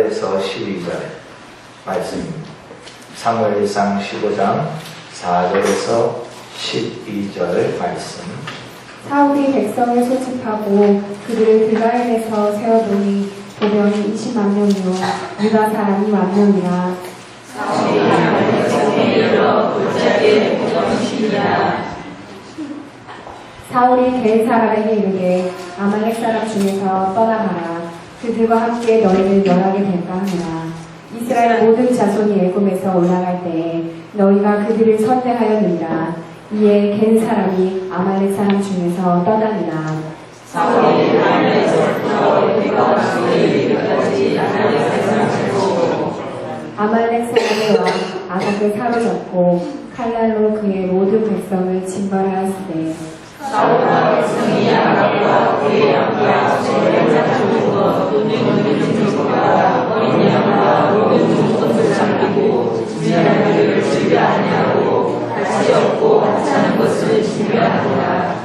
1절에서 12절 말씀입니다. 사무엘상 15장 4절에서 12절 말씀. 사울이 백성을 소집하고 그들을 길갈에서 세워보니 보면 20만 명이요 유다 사람이 10,000명이라. 사울이 백성에 이르러 골짜기에 묻어주시니라. 사울이 겟 사람에게 이르되 아말렉 사람 중에서 떠나가라. 그들과 함께 너희를 멸하게 될까 하느라. 이스라엘 모든 자손이 애굽에서 올라갈 때에 너희가 그들을 선대하였느니라. 이에 겟 사람이 아말렉 사람 중에서 떠나니라. 사울이 아말렉에서부터 우리가 수에 이르기까지 아말렉 사람을 보고 아말렉 사람의 왕 아각을 사로잡고 칼날로 그의 모든 백성을 징벌하였으되 사울과 백성이 아각과 그의 양과 제를 잡고 눈을 죽이고 어린 양과 모든 동물을 잡히고 미련한 그를 즐겨 아니하고 같이 얻고 같이 하는 것을 즐겨하니라.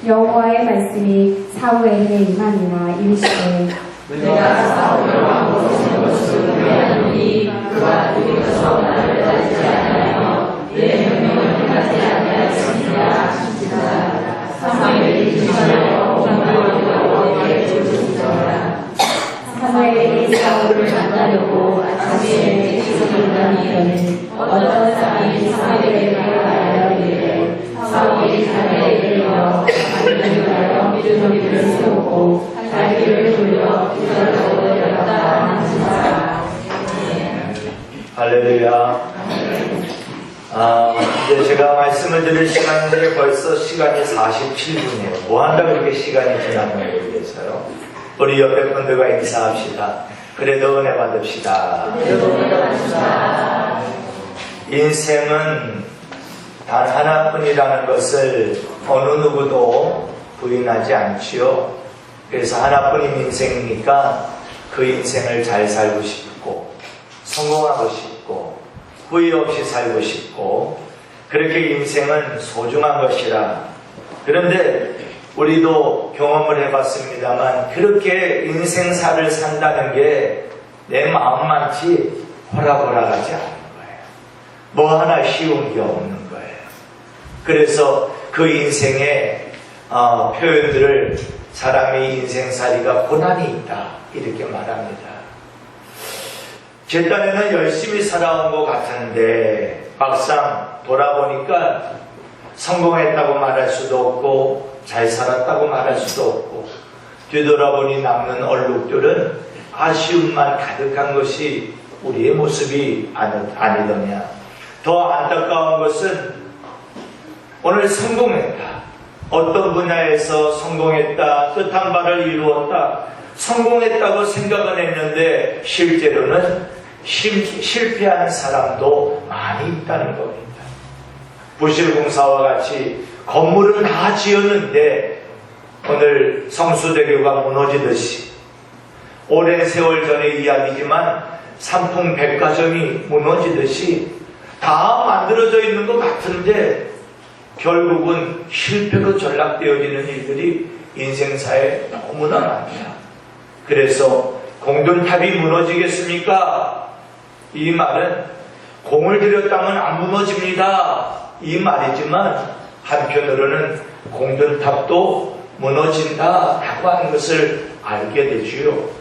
여호와의 말씀이 사울에게 임하니라. 이르시되 내가 사울을 왕으로 세운 것을 회하노니 그가 우리에서 나를 따르지 아니하여 내 명령을 행하지 아니하였으니라 하시니라. 사무엘이 이스라엘로 왕으로 조르시더라. 사무엘이 사울을 만나려고 아침에 기적을 일어나니 어떤 사람이 사무엘에게 가려 이르되 사울이 사무엘에게 이르러 자기를 위하여 미르노기를 세우고 자기를 돌려 기적으로 내렸다 하시니라. 할렐루야. 이제 제가 말씀을 드릴 시간인데 벌써 시간이 47분이에요. 뭐 한다고 이렇게 시간이 지났는지 모르겠어요. 우리 옆에 분들과 인사합시다. 그래도 은혜 받읍시다. 인생은 단 하나뿐이라는 것을 어느 누구도 부인하지 않지요. 그래서 하나뿐인 인생이니까 그 인생을 잘 살고 싶고 성공하고 싶고 후회 없이 살고 싶고 그렇게 인생은 소중한 것이라. 그런데 우리도 경험을 해봤습니다만 그렇게 인생사를 산다는 게 내 마음만치 호락호락하지 않은 거예요. 뭐 하나 쉬운 게 없는 거예요. 그래서 그 인생의 표현들을 사람의 인생살이가 고난이 있다 이렇게 말합니다. 제 딴에는 열심히 살아온 것 같은데 막상 돌아보니까 성공했다고 말할 수도 없고 잘 살았다고 말할 수도 없고 뒤돌아보니 남는 얼룩들은 아쉬움만 가득한 것이 우리의 모습이 아니더냐. 더 안타까운 것은 오늘 성공했다. 어떤 분야에서 성공했다. 뜻한 바를 이루었다. 성공했다고 생각은 했는데 실제로는 실패한 사람도 많이 있다는 겁니다. 부실공사와 같이 건물은 다 지었는데 오늘 성수대교가 무너지듯이 오랜 세월 전의 이야기지만 삼풍백화점이 무너지듯이 다 만들어져 있는 것 같은데 결국은 실패로 전락되어지는 일들이 인생사에 너무나 많다. 그래서 공든탑이 무너지겠습니까? 이 말은 공을 들였다면 안 무너집니다. 이 말이지만 한편으로는 공든탑도 무너진다라고 하는 것을 알게 되지요.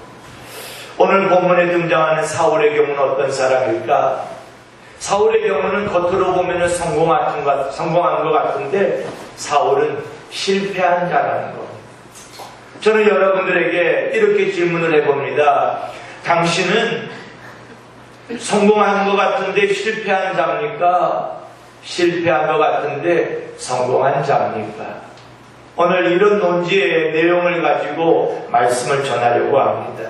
오늘 본문에 등장하는 사울의 경우는 어떤 사람일까? 사울의 경우는 겉으로 보면 성공한 것 같은데 사울은 실패한 자라는 것. 저는 여러분들에게 이렇게 질문을 해봅니다. 당신은 성공한 것 같은데 실패한 자입니까? 실패한 것 같은데 성공한 자입니까? 오늘 이런 논지의 내용을 가지고 말씀을 전하려고 합니다.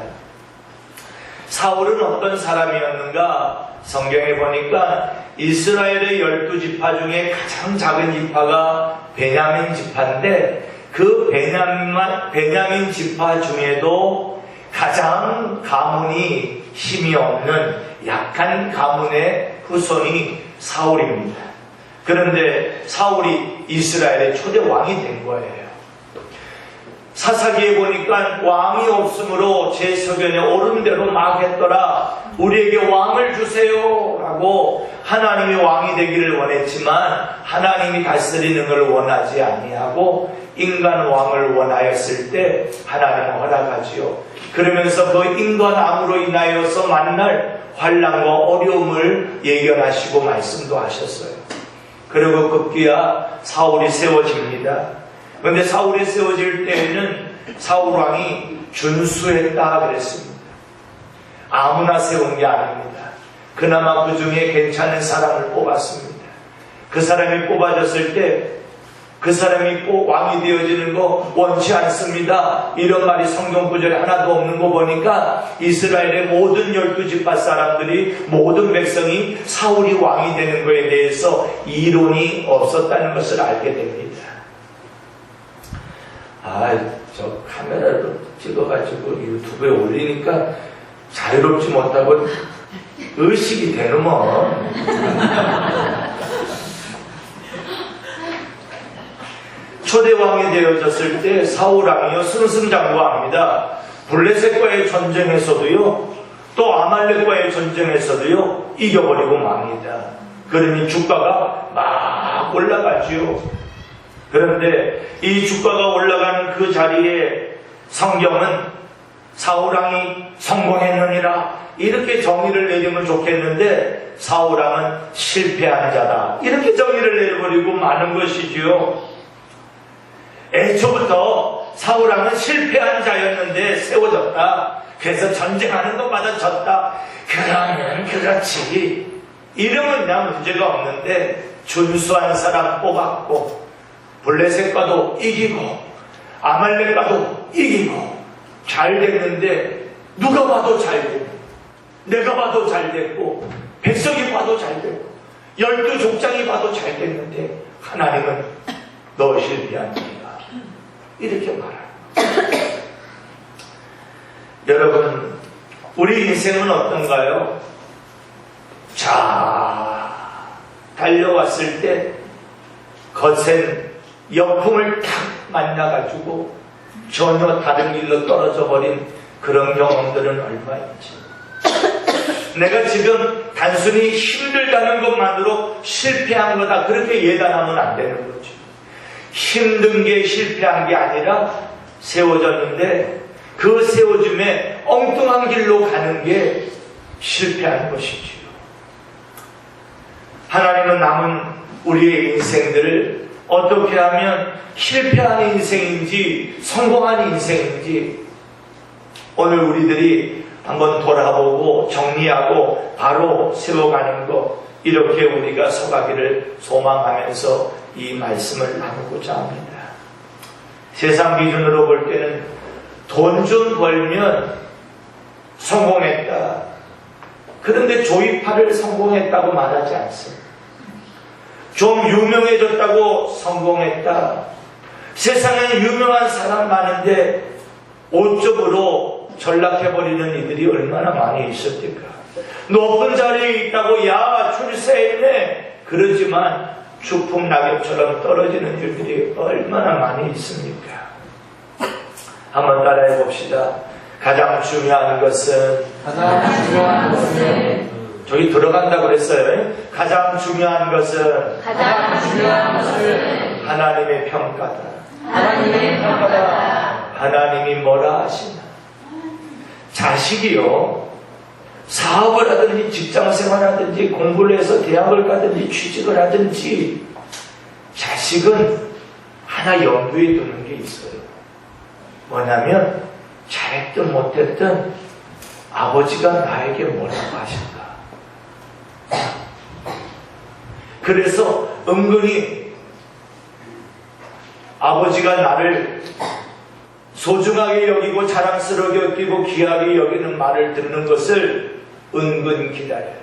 사울은 어떤 사람이었는가? 성경에 보니까 이스라엘의 12지파 중에 가장 작은 지파가 베냐민 지파인데 그 베냐민 지파 중에도 가장 가문이 힘이 없는 약한 가문의 후손이 사울입니다. 그런데 사울이 이스라엘의 초대 왕이 된 거예요. 사사기에 보니까 왕이 없으므로 제 소견에 옳은 대로 막 했더라. 우리에게 왕을 주세요 라고 하나님이 왕이 되기를 원했지만 하나님이 다스리는 걸 원하지 아니하고 인간 왕을 원하였을 때 하나님은 허락하지요. 그러면서 그 인간왕으로 인하여서 만날 환난과 어려움을 예견하시고 말씀도 하셨어요. 그리고 급기야 사울이 세워집니다. 그런데 사울이 세워질 때에는 사울왕이 준수했다 그랬습니다. 아무나 세운 게 아닙니다. 그나마 그 중에 괜찮은 사람을 뽑았습니다. 그 사람이 뽑아졌을 때 그 사람이 꼭 왕이 되어지는 거 원치 않습니다. 이런 말이 성경 구절에 하나도 없는 거 보니까 이스라엘의 모든 12지파 사람들이 모든 백성이 사울이 왕이 되는 거에 대해서 이론이 없었다는 것을 알게 됩니다. 저 카메라로 찍어가지고 유튜브에 올리니까 자유롭지 못하고 의식이 되는뭐. 초대왕이 되어졌을 때 사울왕이요 승승장구합니다. 블레셋과의 전쟁에서도요, 또 아말렉과의 전쟁에서도요 이겨버리고 맙니다. 그러니 주가가 막 올라가지요. 그런데 이 주가가 올라가는 그 자리에 성경은 사울왕이 성공했느니라 이렇게 정의를 내리면 좋겠는데 사울왕은 실패한 자다 이렇게 정의를 내려버리고 마는 것이지요. 애초부터 사울왕은 실패한 자였는데 세워졌다. 그래서 전쟁하는 것마다 졌다. 그러면 그렇지. 이러면 그냥 문제가 없는데 준수한 사람 뽑았고 블레셋과도 이기고 아말렉과도 이기고 잘 됐는데 누가 봐도 잘 됐고 내가 봐도 잘 됐고 백성이 봐도 잘 됐고 12족장이 봐도 잘 됐는데 하나님은 너 실패한 자야 이렇게 말합니다. 여러분 우리 인생은 어떤가요? 자 달려왔을 때 거센 역풍을 탁 만나가지고 전혀 다른 길로 떨어져 버린 그런 경험들은 얼마인지. 내가 지금 단순히 힘들다는 것만으로 실패한 거다 그렇게 예단하면 안 되는 거죠. 힘든 게 실패한 게 아니라 세워졌는데 그 세워짐에 엉뚱한 길로 가는 게 실패한 것이지요. 하나님은 남은 우리의 인생들을 어떻게 하면 실패하는 인생인지 성공하는 인생인지 오늘 우리들이 한번 돌아보고 정리하고 바로 세워가는 것 이렇게 우리가 서가기를 소망하면서 이 말씀을 나누고자 합니다. 세상 기준으로 볼 때는 돈 좀 벌면 성공했다. 그런데 조이파를 성공했다고 말하지 않습니다. 좀 유명해졌다고 성공했다. 세상에 유명한 사람 많은데 옷쪽으로 전락해버리는 이들이 얼마나 많이 있었을까. 높은 자리에 있다고 야 출세했네 그러지만 추풍 낙엽처럼 떨어지는 일들이 얼마나 많이 있습니까? 한번 따라해 봅시다. 가장 중요한 것은 저기 들어간다고 그랬어요. 가장 중요한 것은 하나님의 평가다. 하나님이 뭐라 하시나. 자식이요 사업을 하든지 직장생활 하든지 공부를 해서 대학을 가든지 취직을 하든지 자식은 하나 염두에 두는 게 있어요. 뭐냐면 잘했든 못했든 아버지가 나에게 뭐라고 하실까. 그래서 은근히 아버지가 나를 소중하게 여기고 자랑스럽게 여기고 귀하게 여기는 말을 듣는 것을 은근 기다려요.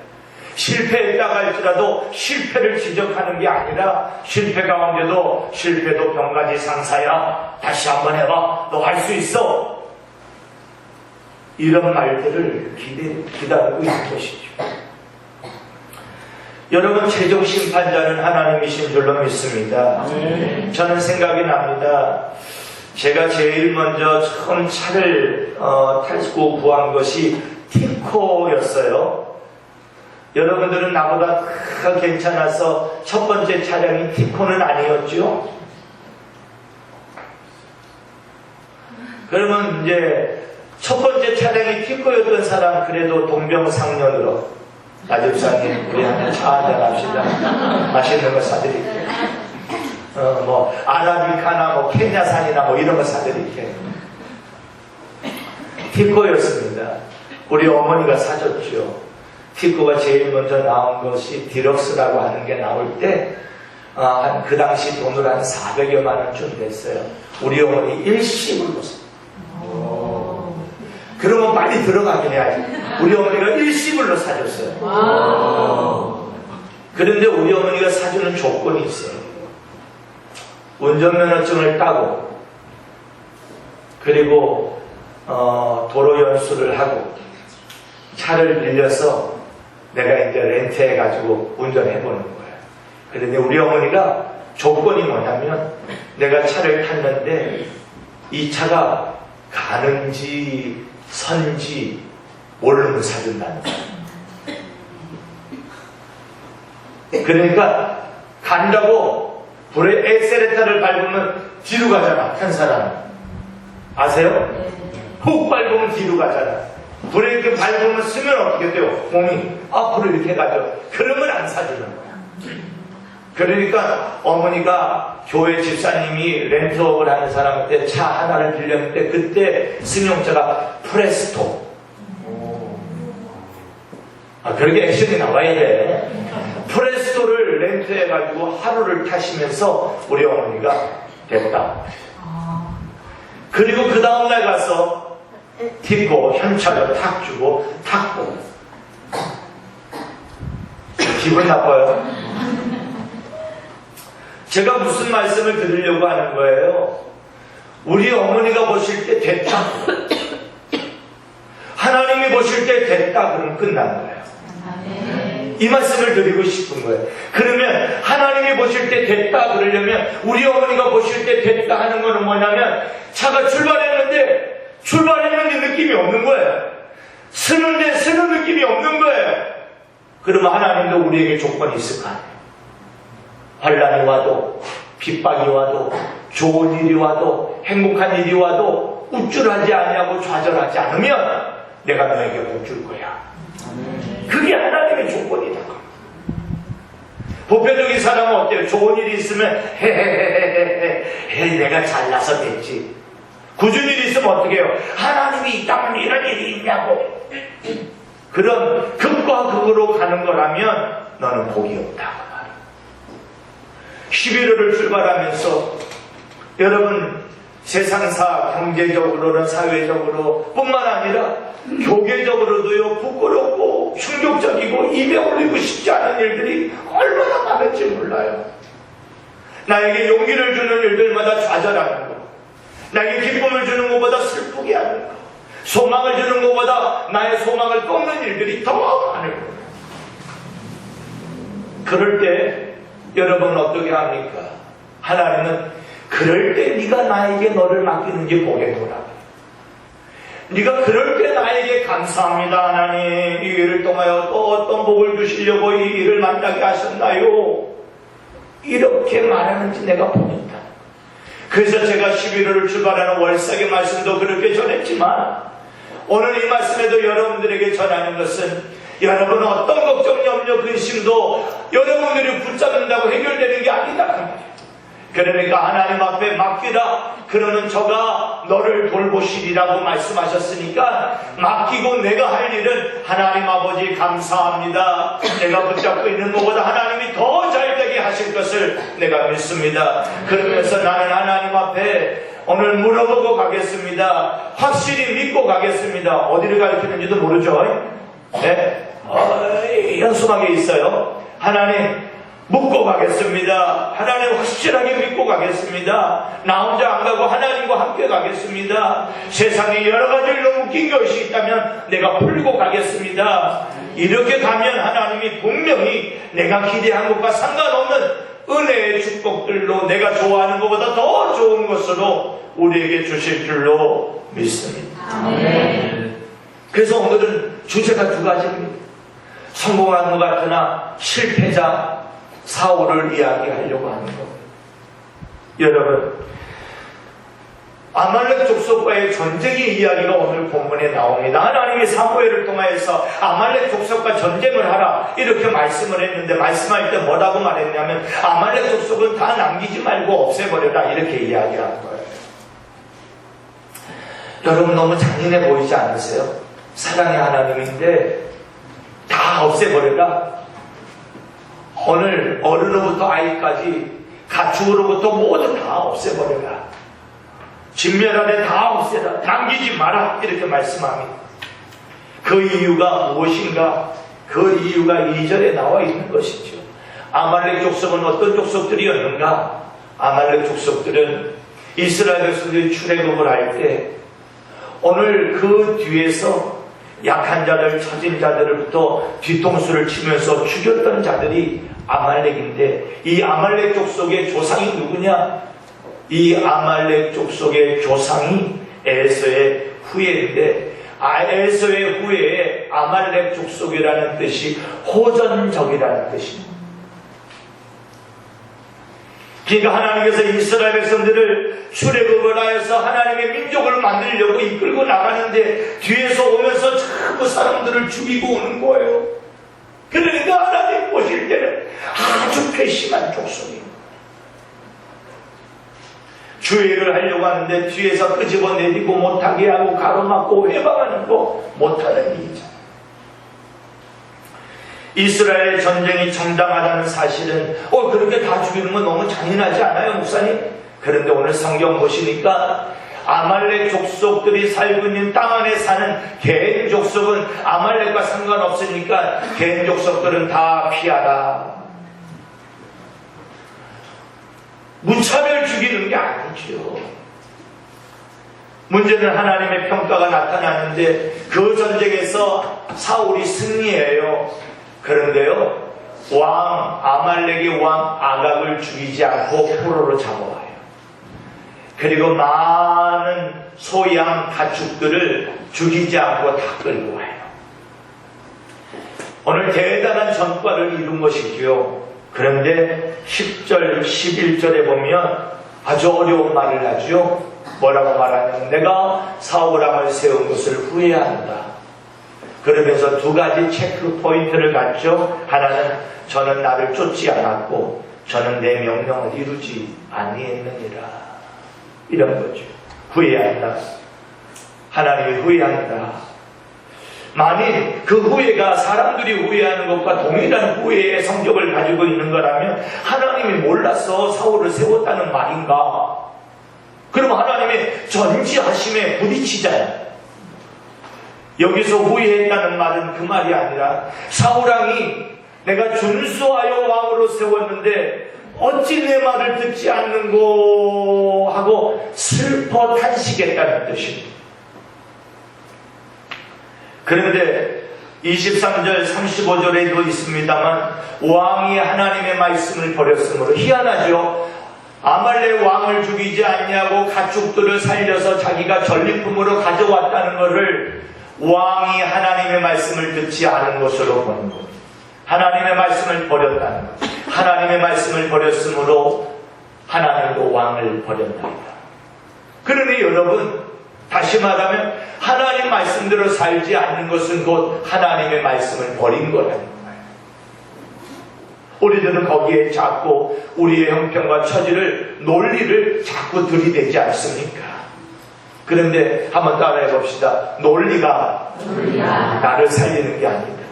실패했다 할지라도 실패를 지적하는 게 아니라 실패 가운데도 실패도 병가지 상사야. 다시 한번 해봐. 너 할 수 있어. 이런 말들을 기다리고 있는 것이죠. 여러분 최종 심판자는 하나님이신 줄로 믿습니다. 저는 생각이 납니다. 제가 제일 먼저 처음 차를 타고 구한 것이 티코였어요. 여러분들은 나보다 다 괜찮아서 첫 번째 차량이 티코는 아니었죠? 그러면 이제 첫 번째 차량이 티코였던 사람 그래도 동병상련으로 나집사님 우리 한번 차 한잔 합시다. 맛있는 거 사드릴게요. 뭐 아라비카나 뭐 케냐산이나 뭐 이런 거 사드릴게요. 티코였습니다. 우리 어머니가 사줬죠. 티코가 제일 먼저 나온 것이 디럭스라고 하는 게 나올 때 그 당시 돈으로 한 400여만 원쯤 됐어요. 우리 어머니 일시불로 샀어요. 그러면 빨리 들어가긴 해야지. 우리 어머니가 일시불로 사줬어요. 그런데 우리 어머니가 사주는 조건이 있어요. 운전면허증을 따고 그리고 도로 연수를 하고 차를 빌려서 내가 이제 렌트해가지고 운전해보는 거예요. 그런데 우리 어머니가 조건이 뭐냐면 내가 차를 탔는데 이 차가 가는지 선지 모르면 사준다는 거예요. 그러니까 간다고 불에 엑셀레터를 밟으면 뒤로 가잖아. 한 사람은 아세요? 훅 밟으면 뒤로 가잖아. 브레이크 밟으면 쓰면 어떻게 돼요? 몸이 앞으로 이렇게 가죠. 그러면 안 사주는 거야. 그러니까 어머니가 교회 집사님이 렌트업을 하는 사람한테 차 하나를 빌렸는데 그때 승용차가 프레스토. 그렇게 액션이 나와야 돼. 프레스토를 렌트해가지고 하루를 타시면서 우리 어머니가 됐다. 그리고 그 다음날 가서 티코 현찰로 탁 주고 탁 보고 기분 나빠요. 제가 무슨 말씀을 드리려고 하는 거예요? 우리 어머니가 보실 때 됐다. 하나님이 보실 때 됐다 그러면 끝나는 거예요. 이 말씀을 드리고 싶은 거예요. 그러면 하나님이 보실 때 됐다 그러려면 우리 어머니가 보실 때 됐다 하는 거는 뭐냐면 차가 출발했는데 느낌이 없는 거예요. 쓰는데 쓰는 느낌이 없는 거예요. 그러면 하나님도 우리에게 조건이 있을 거 아니에요. 환난이 와도 핍박이 와도 좋은 일이 와도 행복한 일이 와도 우쭐하지 아니하고 좌절하지 않으면 내가 너에게 복 줄 거야. 그게 하나님의 조건이다. 보편적인 사람은 어때요? 좋은 일이 있으면 헤헤헤헤헤 내가 잘나서 됐지. 굳은 일이 있으면 어떻게 해요? 하나님이 있다면 이런 일이 있냐고. 그런 극과 극으로 가는 거라면 너는 복이 없다. 11월을 출발하면서 여러분 세상사 경제적으로는 사회적으로 뿐만 아니라 교계적으로도요 부끄럽고 충격적이고 입에 올리고 싶지 않은 일들이 얼마나 많은지 몰라요. 나에게 용기를 주는 일들마다 좌절하는 거, 나에게 기쁨을 주는 것보다 슬프게 하는 거, 소망을 주는 것보다 나의 소망을 꺾는 일들이 더 많은 거예요. 그럴 때 여러분은 어떻게 합니까? 하나님은 그럴 때 네가 나에게 너를 맡기는지 보겠노라. 네가 그럴 때 나에게 감사합니다 하나님, 이 일을 통하여 또 어떤 복을 주시려고 이 일을 만나게 하셨나요? 이렇게 말하는지 내가 보겠다. 그래서 제가 11월을 출발하는 월삭의 말씀도 그렇게 전했지만 오늘 이 말씀에도 여러분들에게 전하는 것은 여러분 어떤 걱정, 염려, 근심도 여러분들이 붙잡는다고 해결되는 게 아니다. 그러니까 하나님 앞에 맡기라. 그러면 저가 너를 돌보시리라고 말씀하셨으니까 맡기고 내가 할 일은 하나님 아버지 감사합니다. 내가 붙잡고 있는 것보다 하나님이 더 잘 되게 하실 것을 내가 믿습니다. 그러면서 나는 하나님 앞에 오늘 물어보고 가겠습니다. 확실히 믿고 가겠습니다. 어디를 가르치는지도 모르죠. 네? 연수막에 있어요. 하나님 묻고 가겠습니다. 하나님 확실하게 믿고 가겠습니다. 나 혼자 안 가고 하나님과 함께 가겠습니다. 세상에 여러 가지 너무 웃긴 것이 있다면 내가 풀고 가겠습니다. 이렇게 가면 하나님이 분명히 내가 기대한 것과 상관없는 은혜의 축복들로 내가 좋아하는 것보다 더 좋은 것으로 우리에게 주실 줄로 믿습니다. 아멘. 그래서 오늘은 주제가 두 가지입니다. 성공한 것 같으나 실패자 사울을 이야기하려고 하는 겁니다. 여러분, 아말렉 족속과의 전쟁의 이야기가 오늘 본문에 나옵니다. 하나님이 사무엘을 통하여서 아말렉 족속과 전쟁을 하라 이렇게 말씀을 했는데, 말씀할 때 뭐라고 말했냐면 아말렉 족속은 다 남기지 말고 없애버려라 이렇게 이야기한 거예요. 여러분, 너무 잔인해 보이지 않으세요? 사랑의 하나님인데 다 없애버려라. 오늘 어른으로부터 아이까지 가축으로부터 모두 다 없애버려라. 진멸하되 다 없애라. 남기지 마라. 이렇게 말씀합니다. 그 이유가 무엇인가? 그 이유가 2절에 나와 있는 것이죠. 아말렉 족속은 어떤 족속들이었는가? 아말렉 족속들은 이스라엘 백성들이 출애굽을 할 때 오늘 그 뒤에서 약한 자들, 처진 자들부터 뒤통수를 치면서 죽였던 자들이 아말렉인데, 이 아말렉 족속의 조상이 누구냐? 이 아말렉 족속의 조상이 에서의 후예인데, 에서의 후예에 아말렉 족속이라는 뜻이 호전적이라는 뜻입니다. 그러니까 하나님께서 이스라엘 백성들을 출애굽을 하여서 하나님의 민족을 만들려고 이끌고 나가는데 뒤에서 오면서 자꾸 사람들을 죽이고 오는 거예요. 그러니까 하나님 보실 때는 아주 괘씸한 족속입니다. 주의를 하려고 하는데 뒤에서 끄집어내리고 못하게 하고 가로막고 회방하는 거 못하는 일이잖아요. 이스라엘의 전쟁이 정당하다는 사실은 그렇게 다 죽이는 건 너무 잔인하지 않아요, 목사님? 그런데 오늘 성경 보시니까 아말렉 족속들이 살고 있는 땅 안에 사는 개인 족속은 아말렉과 상관없으니까 개인 족속들은 다 피하라. 무차별 죽이는 게 아니죠. 문제는 하나님의 평가가 나타나는데 그 전쟁에서 사울이 승리해요. 그런데요, 아말렉의 왕 아각을 죽이지 않고 포로로 잡아와요. 그리고 많은 소양 가축들을 죽이지 않고 다 끌고 와요. 오늘 대단한 전과를 이룬 것이지요. 그런데 10절, 11절에 보면 아주 어려운 말을 하죠. 뭐라고 말하냐면 내가 사울왕을 세운 것을 후회한다. 그러면서 두 가지 체크 포인트를 갖죠. 하나는 저는 나를 쫓지 않았고 저는 내 명령을 이루지 아니했느니라. 이런 거죠. 후회한다. 하나님이 후회한다. 만일 그 후회가 사람들이 후회하는 것과 동일한 후회의 성격을 가지고 있는 거라면 하나님이 몰라서 사울을 세웠다는 말인가? 그럼 하나님의 전지하심에 부딪히잖아요. 여기서 후회했다는 말은 그 말이 아니라 사울왕이 내가 준수하여 왕으로 세웠는데 어찌 내 말을 듣지 않는고 하고 슬퍼 탄식했다는 뜻입니다. 그런데 23절 35절에도 있습니다만 왕이 하나님의 말씀을 버렸으므로 희한하죠. 아말렉 왕을 죽이지 않냐고 가축들을 살려서 자기가 전리품으로 가져왔다는 것을 왕이 하나님의 말씀을 듣지 않은 것으로 보는 겁니다. 하나님의 말씀을 버렸다는 것. 하나님의 말씀을 버렸으므로 하나님도 왕을 버렸나이다. 그러니 여러분, 다시 말하면 하나님 말씀대로 살지 않는 것은 곧 하나님의 말씀을 버린 거라는 거예요. 우리들은 거기에 자꾸 우리의 형편과 처지를 논리를 자꾸 들이대지 않습니까? 그런데 한번 따라해 봅시다. 논리가 나를 살리는 게 아니다.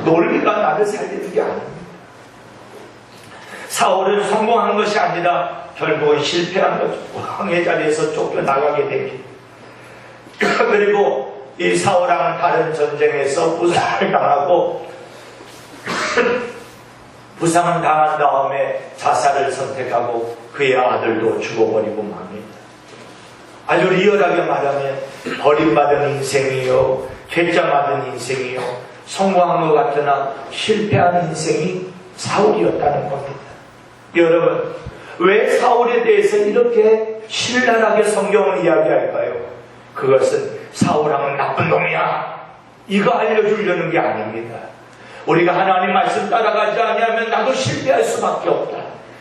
논리가 나를 살리는 게 아닙니다. 사울은 성공한 것이 아니라 결국은 실패한 거죠. 왕의 자리에서 쫓겨나가게 됩니다. 그리고 이 사울왕은 다른 전쟁에서 부상을 당하고 부상을 당한 다음에 자살을 선택하고 그의 아들도 죽어버리고 맙니다. 아주 리얼하게 말하면 버림받은 인생이요, 퇴짜받은 인생이요, 성공한 것 같으나 실패한 인생이 사울이었다는 겁니다. 여러분, 왜 사울에 대해서 이렇게 신랄하게 성경을 이야기할까요? 그것은 사울하면 나쁜 놈이야, 이거 알려주려는 게 아닙니다. 우리가 하나님 말씀 따라가지 않으면 나도 실패할 수밖에 없다.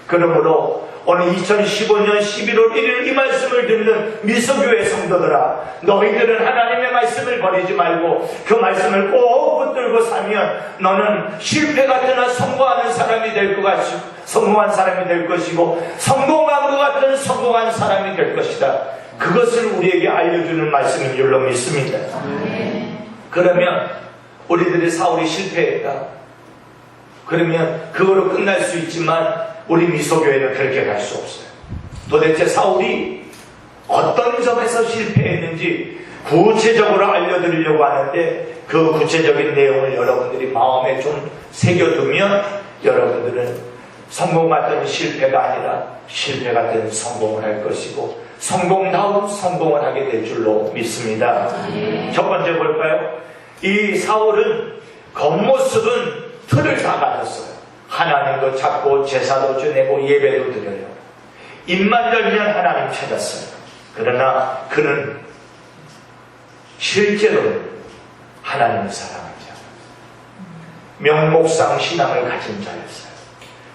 그러므로 오늘 2015년 11월 1일 이 말씀을 듣는 미소교회 성도들아, 너희들은 하나님의 말씀을 버리지 말고 그 말씀을 꼭 붙들고 사면 너는 실패가 되나 성공하는 사람이 될 것 같이 성공한 사람이 될 것이고, 성공한 것 같은 성공한 사람이 될 것이다. 그것을 우리에게 알려주는 말씀인 줄로 믿습니다. 그러면 우리들이 사울이 실패했다, 그러면 그거로 끝날 수 있지만 우리 미소교회는 그렇게 갈 수 없어요. 도대체 사울이 어떤 점에서 실패했는지 구체적으로 알려드리려고 하는데, 그 구체적인 내용을 여러분들이 마음에 좀 새겨두면 여러분들은 성공 같은 실패가 아니라 실패 같은 성공을 할 것이고, 성공다운 성공을 하게 될 줄로 믿습니다. 첫 번째 볼까요? 이 사울은 겉모습은 틀을 다 가졌어요. 하나님도 찾고 제사도 지내고 예배도 드려요. 입만 열면 하나님 찾았어요. 그러나 그는 실제로 하나님을 사랑하지 않아요. 명목상 신앙을 가진 자였어요.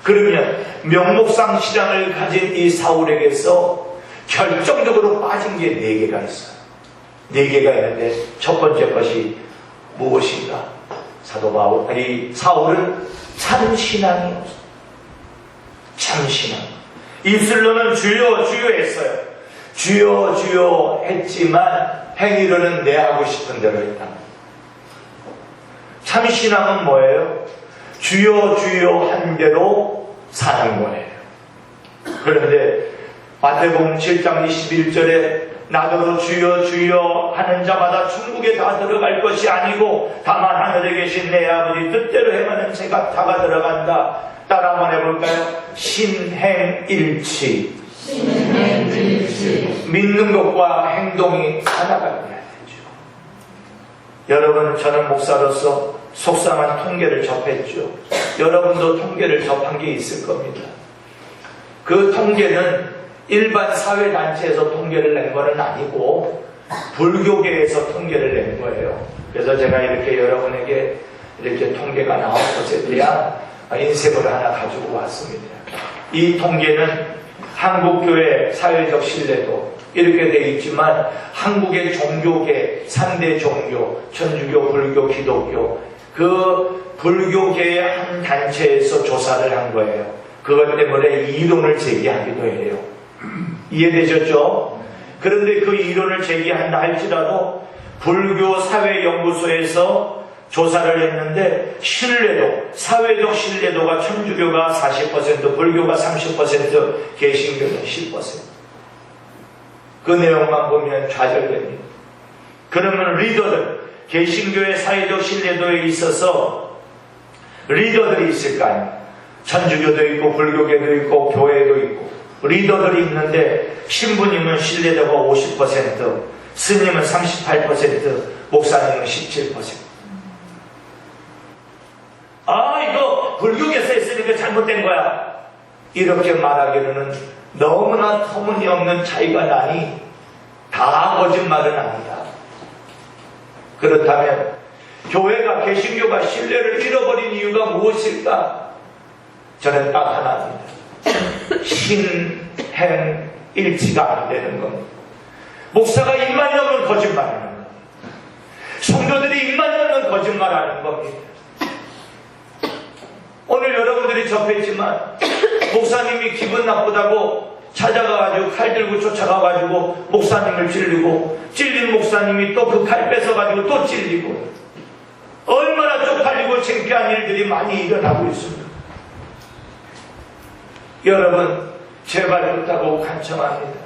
그러면 명목상 신앙을 가진 이 사울에게서 결정적으로 빠진 게 4개가 있어요. 4개가 있는데 첫 번째 것이 무엇인가? 사울은 참 신앙이 없어요. 참 신앙. 입술로는 주여 주여 했어요. 주여 주여 했지만 행위로는 내 하고 싶은 대로 했다. 참 신앙은 뭐예요? 주여 주여 한 대로 사는 거예요. 그런데 마태복음 7장 21절에 나더러 주여 주여 하는 자마다 천국에 다 들어갈 것이 아니고 다만 하늘에 계신 내 아버지 뜻대로 행하는 제가 다가 들어간다. 따라 한번 해볼까요? 신행일치. 믿는 것과 행동이 하나가 돼야 되죠. 여러분, 저는 목사로서 속상한 통계를 접했죠. 여러분도 통계를 접한 게 있을 겁니다. 그 통계는 일반 사회단체에서 통계를 낸 거는 아니고 불교계에서 통계를 낸 거예요. 그래서 제가 이렇게 여러분에게 이렇게 통계가 나온 것에 대한 인쇄본을 하나 가지고 왔습니다. 이 통계는 한국교회 사회적 신뢰도 이렇게 되어 있지만 한국의 종교계 3대 종교, 천주교, 불교, 기독교, 그 불교계의 한 단체에서 조사를 한 거예요. 그것 때문에 이론을 제기하기도 해요. 이해되셨죠? 그런데 그 이론을 제기한다 할지라도 불교 사회연구소에서 조사를 했는데 신뢰도, 사회적 신뢰도가 천주교가 40%, 불교가 30%, 개신교는 10%. 그 내용만 보면 좌절됩니다. 그러면 리더들, 개신교의 사회적 신뢰도에 있어서 리더들이 있을 거 아니에요. 천주교도 있고 불교계도 있고 교회도 있고 리더들이 있는데 신부님은 신뢰도가 50%, 스님은 38%, 목사님은 17%. 이거 불교계에서 했으니까 잘못된 거야, 이렇게 말하기로는 너무나 터무니없는 차이가 나니 다 거짓말은 아니다. 그렇다면 교회가, 개신교가 신뢰를 잃어버린 이유가 무엇일까? 저는 딱 하나입니다. 신행일치가 안 되는 겁니다. 목사가 입만 열면 거짓말하는 겁니다. 성도들이 입만 열면 거짓말하는 겁니다. 오늘 여러분들이 접했지만 목사님이 기분 나쁘다고 찾아가가지고 칼 들고 쫓아가가지고 목사님을 찔리고, 찔린 목사님이 또 그 칼 뺏어가지고 또 찔리고, 얼마나 쪽팔리고 창피한 일들이 많이 일어나고 있습니다. 여러분, 제발 부탁하고 간청합니다.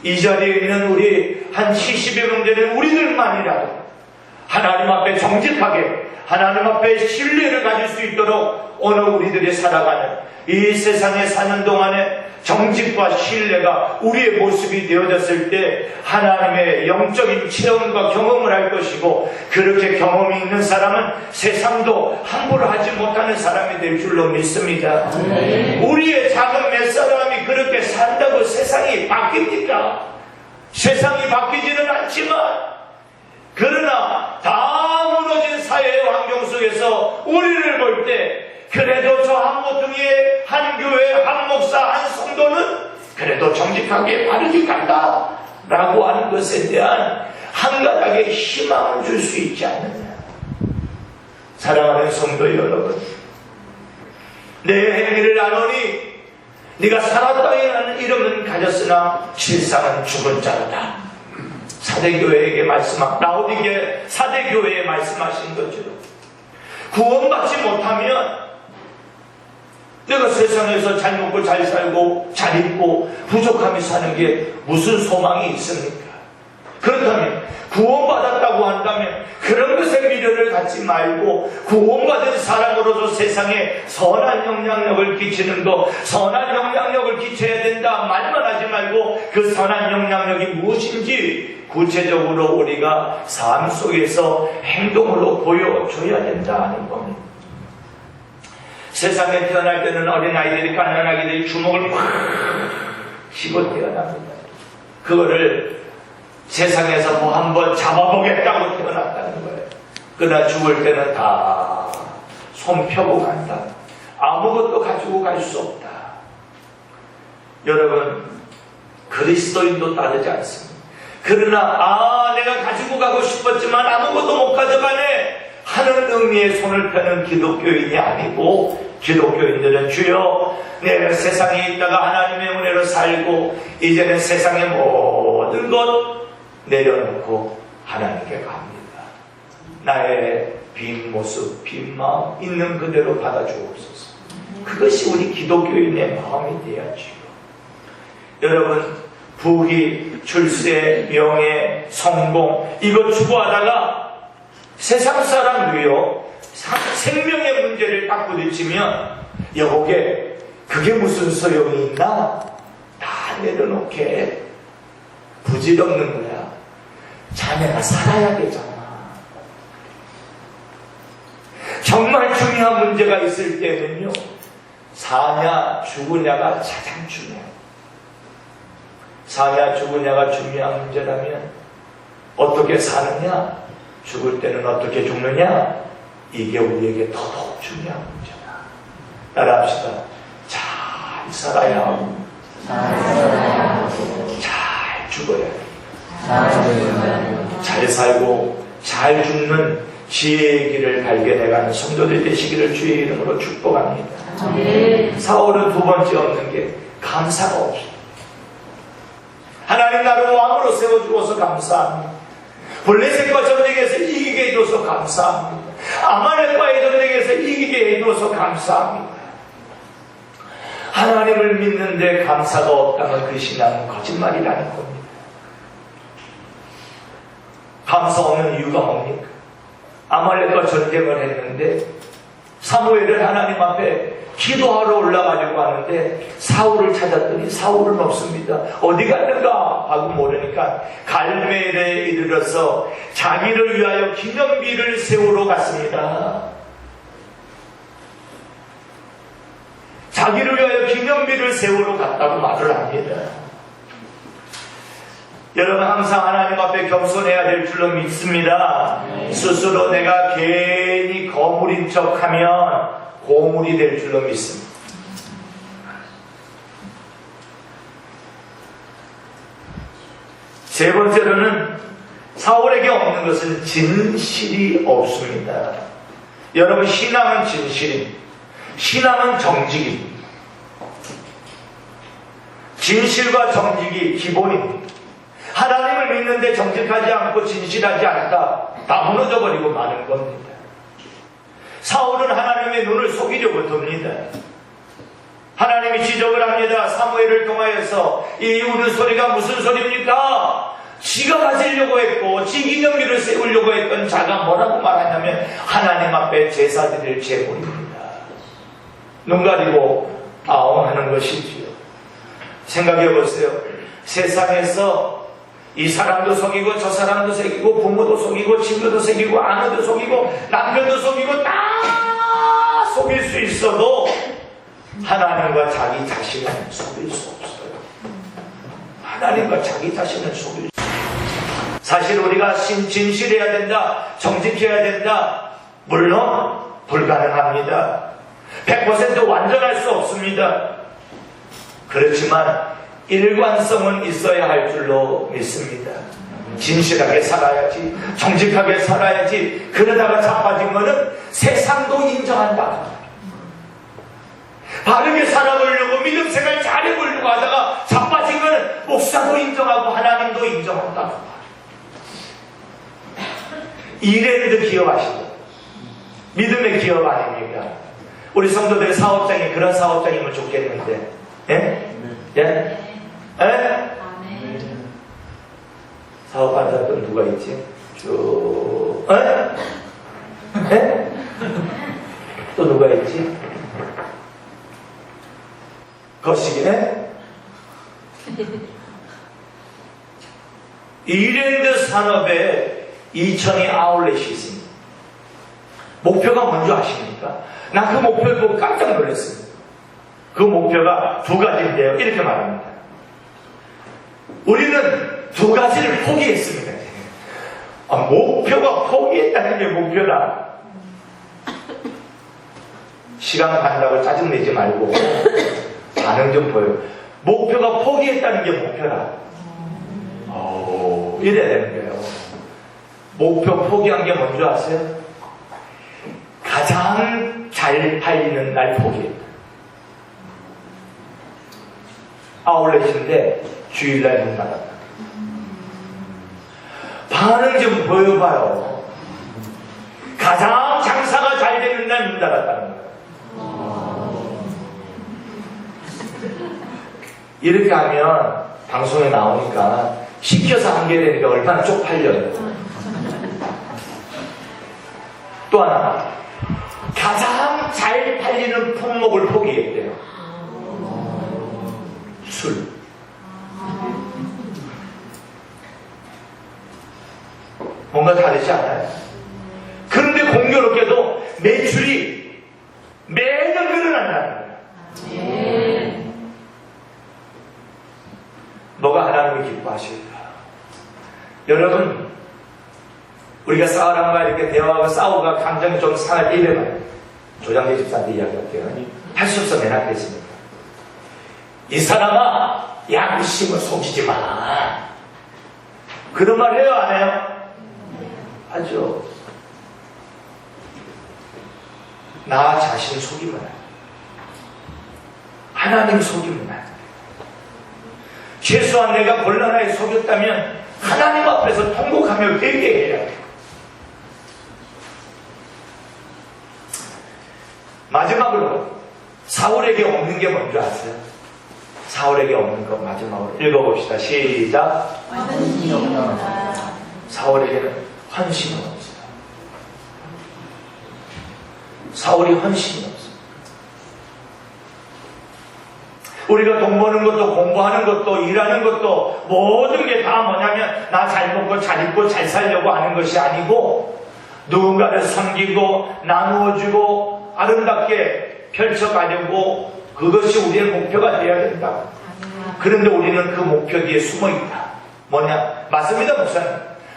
이 자리에 있는 우리 한 70여 명 되는 우리들만이라도 하나님 앞에 정직하게, 하나님 앞에 신뢰를 가질 수 있도록 오늘 우리들이 살아가는 이 세상에 사는 동안에 정직과 신뢰가 우리의 모습이 되어졌을 때 하나님의 영적인 체험과 경험을 할 것이고, 그렇게 경험이 있는 사람은 세상도 함부로 하지 못하는 사람이 될 줄로 믿습니다. 우리의 작은 몇 사람이 그렇게 산다고 세상이 바뀝니까? 세상이 바뀌지는 않지만, 그러나 다 무너진 사회의 환경 속에서 우리를 볼 때 그래도 저 한 모퉁이에 한 교회 한 목사 한 성도는 그래도 정직하게 바르게 간다 라고 하는 것에 대한 한 가닥의 희망을 줄 수 있지 않느냐. 사랑하는 성도 여러분, 내 행위를 아노니 네가 살았다는 이름은 가졌으나 실상은 죽은 자로다. 사대교회에게 라오디게 사대교회에 말씀하신 것처럼 구원받지 못하면 내가 세상에서 잘 먹고 잘 살고 잘 입고 부족함이 사는 게 무슨 소망이 있습니까? 그렇다면 구원받았다고 한다면 그런 것에 미련을 갖지 말고 구원받은 사람으로서 세상에 선한 영향력을 끼치는 것, 선한 영향력을 끼쳐야 된다 말만 하지 말고 그 선한 영향력이 무엇인지 구체적으로 우리가 삶 속에서 행동으로 보여줘야 된다는 겁니다. 세상에 태어날 때는 어린아이들이 갓난아기들이 주먹을 팍 쥐고 태어납니다. 그거를 세상에서 뭐 한번 잡아보겠다고 태어났다는 거예요. 그러나 죽을 때는 다 손 펴고 간다. 아무것도 가지고 갈 수 없다. 여러분, 그리스도인도 따르지 않습니다. 그러나 내가 가지고 가고 싶었지만 아무것도 못 가져가네 하는 의미의 손을 펴는 기독교인이 아니고, 기독교인들은 주여 내가 세상에 있다가 하나님의 은혜로 살고 이제는 세상의 모든 것 내려놓고 하나님께 갑니다. 나의 빈 모습, 빈 마음 있는 그대로 받아주옵소서. 그것이 우리 기독교인의 마음이 되어야지요. 여러분, 부귀, 출세, 명예, 성공 이거 추구하다가 세상 사람들이요 생명의 문제를 딱 부딪히면 여보게 그게 무슨 소용이 있나? 다 내려놓게 부질없는 거야. 자네가 살아야 되잖아. 정말 중요한 문제가 있을 때는요, 사냐 죽으냐가 가장 중요해요. 사냐 죽으냐가 중요한 문제라면 어떻게 사느냐, 죽을 때는 어떻게 죽느냐, 이게 우리에게 더더욱 중요한 문제다. 따라합시다. 잘 살아야 하고 잘 죽어야 해. 잘 살고 잘 죽는 지혜의 길을 발견해가는 성도들 되시기를 주의 이름으로 축복합니다. 사울은 두 번째 없는 게 감사가 없어. 하나님 나를 왕으로 세워주어서 감사합니다. 블레셋과 전쟁에서 이기게 해줘서 감사합니다. 아말렉과의 전쟁에서 이기게 해줘서 감사합니다. 하나님을 믿는데 감사가 없다면 그 신앙은 거짓말이라는 겁니다. 감사 없는 이유가 뭡니까? 아말렉과 전쟁을 했는데 사무엘은 하나님 앞에 기도하러 올라가려고 하는데 사울을 찾았더니 사울은 없습니다. 어디 갔는가 하고 모르니까 갈멜에 이르러서 자기를 위하여 기념비를 세우러 갔습니다. 자기를 위하여 기념비를 세우러 갔다고 말을 합니다. 여러분, 항상 하나님 앞에 겸손해야 될 줄로 믿습니다. 스스로 내가 괜히 거물인 척하면 고물이 될 줄로 믿습니다. 세 번째로는 사울에게 없는 것은 진실이 없습니다. 여러분, 신앙은 진실입니다. 신앙은 정직입니다. 진실과 정직이 기본입니다. 하나님을 믿는데 정직하지 않고 진실하지 않다, 다 무너져버리고 마는 겁니다. 사울은 하나님의 눈을 속이려고 듭니다. 하나님이 지적을 합니다. 사무엘을 통하여서 이 우는 소리가 무슨 소리입니까? 지가 가지려고 했고 지 기념비를 세우려고 했던 자가 뭐라고 말하냐면 하나님 앞에 제사 드릴 제물입니다. 눈 가리고 아웅하는 것이지요. 생각해 보세요. 세상에서 이 사람도 속이고 저 사람도 속이고 부모도 속이고 친구도 속이고 아내도 속이고 남편도 속이고 다 속일 수 있어도 하나님과 자기 자신은 속일 수 없어요. 하나님과 자기 자신은 속일 수 없어요. 사실 우리가 진실해야 된다, 정직해야 된다, 물론 불가능합니다. 100% 완전할 수 없습니다. 그렇지만 일관성은 있어야 할 줄로 믿습니다. 진실하게 살아야지, 정직하게 살아야지. 그러다가 자빠진 거는 세상도 인정한다. 바르게 살아보려고 믿음 생활 잘해보려고 하다가 자빠진 거는 목사도 인정하고 하나님도 인정한다. 이래도 기업하시고 믿음의 기업 아닙니까? 우리 성도들의 사업장이 그런 사업장이면 좋겠는데, 예? 예? 예? 사업하는 사람 누가 있지? 쭉, 예? 예? 또 누가 있지? 거시기네? 이랜드 산업에 2,000의 아울렛이 있습니다. 목표가 뭔지 아십니까? 난 그 목표를 보고 깜짝 놀랐습니다. 그 목표가 두 가지인데요. 이렇게 말합니다. 우리는 두 가지를 포기했습니다. 목표가 포기했다는 게 목표다. 시간 간다고 짜증내지 말고 반응 좀 보여요. 목표가 포기했다는 게 목표라. 이래야 되는 거예요. 목표 포기한 게 뭔지 아세요? 가장 잘 팔리는 날 포기했다. 아울렛인데 주일날 문 닫았다. 반응 좀 보여봐요. 가장 장사가 잘 되는 날 문 닫았다는 거예요. 이렇게 하면 방송에 나오니까 시켜서 한 게 되니까 얼마나 쪽팔려요. 또 하나, 가장 잘 팔리는 품목을 포기했대요. 술. 뭔가 다르지 않아요? 그런데 공교롭게도 매출이 매년 늘어난다는 거예요. 뭐가 하나님을 기뻐하실까? 여러분, 우리가 싸우란가 이렇게 대화하고 싸우고 감정이 좀 상할 때 이래봐요. 조장대 집사한테 이야기할게요. 할 수 없어 내놨겠습니까? 이 사람아, 양심을 속이지 마. 그런 말 해요, 안 해요? 하죠. 나 자신 속이면 안 돼. 하나님 속이면 안 돼. 최소한 내가 곤란하게 속였다면 하나님 앞에서 통곡하며 회개해야 돼. 마지막으로 사울에게 없는 게 뭔지 아세요? 사울에게 없는 것 마지막으로 읽어봅시다. 시작. 사울에게는 헌신이 없어요. 사울이 헌신이 없어요. 우리가 돈 버는 것도 공부하는 것도 일하는 것도 모든 게 다 뭐냐면 나 잘 먹고 잘 입고 잘 살려고 하는 것이 아니고 누군가를 섬기고 나누어주고 아름답게 펼쳐가려고 그것이 우리의 목표가 되어야 된다. 그런데 우리는 그 목표 뒤에 숨어있다. 뭐냐? 맞습니다, 목사님.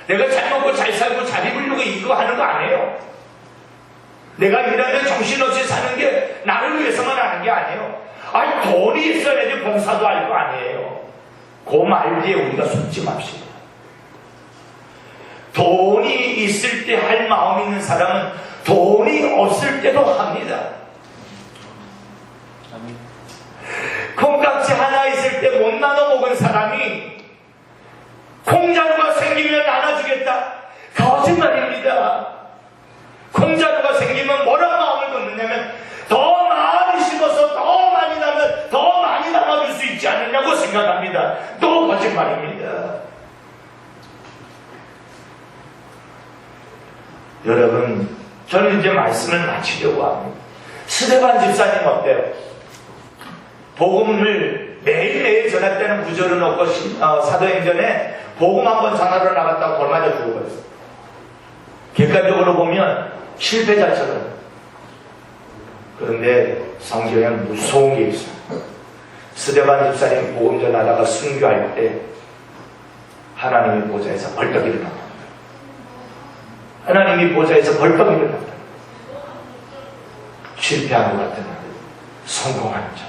내가 잘 먹고 잘 살고 잘 입으려고 이거 하는 거 아니에요. 내가 일하면 정신없이 사는 게 나를 위해서만 하는 게 아니에요. 아니, 돈이 있어야지 봉사도 할 거 아니에요. 그 말 뒤에 우리가 속지 맙시다. 돈이 있을 때 할 마음 있는 사람은 돈이 없을 때도 합니다. 콩깍지 하나 있을 때 못 나눠 먹은 사람이 콩자루가 생기면 나눠주겠다. 거짓말입니다. 콩자루가 생기면 뭐라고 마음을 먹느냐면 더 많이 심어서 더 많이 나면 더 많이 나눠줄 수 있지 않느냐고 생각합니다. 또 거짓말입니다. 여러분, 저는 이제 말씀을 마치려고 합니다. 스데반 집사님 어때요? 복음을 매일매일 전화 때는 구절은 없고 사도행전에 복음 한번 전하러 나갔다가 돌맞아 죽어버렸어. 객관적으로 보면 실패자처럼. 그런데 성경에 무서운 게 있어요. 스데반 집사님 복음 전하다가 순교할 때 하나님의 보좌에서 벌떡 일어납니다. 하나님이 보좌에서 벌떡 일어납니다. 실패한 것 같으나 성공한 자.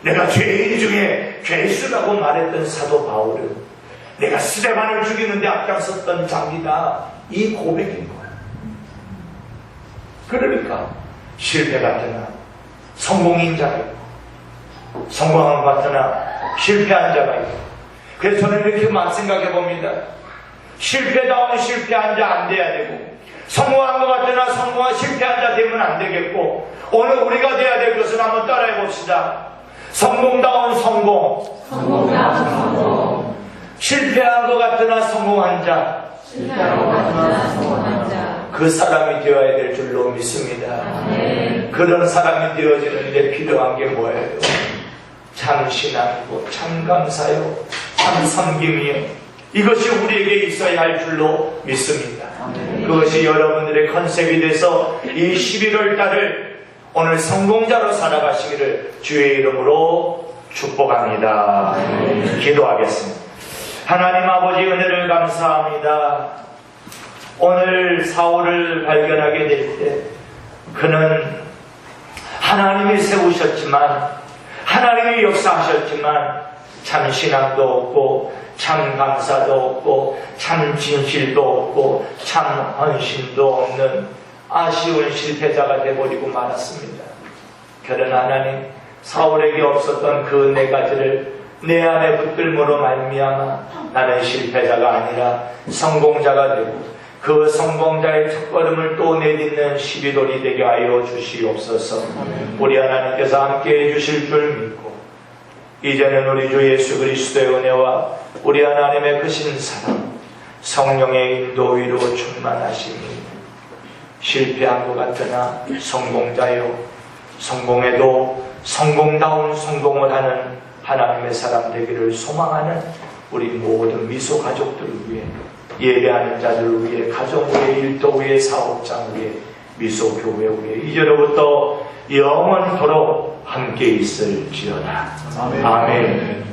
내가 죄인 중에 죄수라고 말했던 사도 바울은 내가 스데반을 죽이는데 앞장섰던 자입니다. 이 고백인 거예요. 그러니까 실패 같으나 성공인 자가 있고 성공한 것 같으나 실패한 자가 있고 그래서 저는 이렇게 막 생각해 봅니다. 실패다운 실패한 자 안 돼야 되고 성공한 것 같으나 성공한 실패한 자 되면 안 되겠고 오늘 우리가 돼야 될 것은 한번 따라해 봅시다. 성공다운 성공, 실패한 것 같으나 성공한 자, 그 사람이 되어야 될 줄로 믿습니다. 그런 사람이 되어지는데 필요한 게 뭐예요? 참 신앙이고 참 감사요, 참 섬김이요. 이것이 우리에게 있어야 할 줄로 믿습니다. 그것이 여러분들의 컨셉이 돼서 이 11월 달을 오늘 성공자로 살아가시기를 주의 이름으로 축복합니다. 기도하겠습니다. 하나님 아버지 은혜를 감사합니다. 오늘 사울을 발견하게 될 때 그는 하나님이 세우셨지만 하나님이 역사하셨지만 참 신앙도 없고 참 감사도 없고 참 진실도 없고 참 헌신도 없는 아쉬운 실패자가 되어버리고 말았습니다. 그러나 하나님 사울에게 없었던 그 네 가지를 내 안에 붙들므로 말미암아 나는 실패자가 아니라 성공자가 되고 그 성공자의 첫걸음을 또 내딛는 12돌이 되게 하여 주시옵소서. 우리 하나님께서 함께해 주실 줄 믿고 이제는 우리 주 예수 그리스도의 은혜와 우리 하나님의 크신 사랑 성령의 인도위로 충만하시니 실패한 것 같으나 성공자요 성공해도 성공다운 성공을 하는 하나님의 사람 되기를 소망하는 우리 모든 미소 가족들을 위해 예배하는 자들을 위해 가정 위해 일도 위해 사업장 위해 미소 교회 위해 이제로부터 영원토록 함께 있을지어다. 아멘.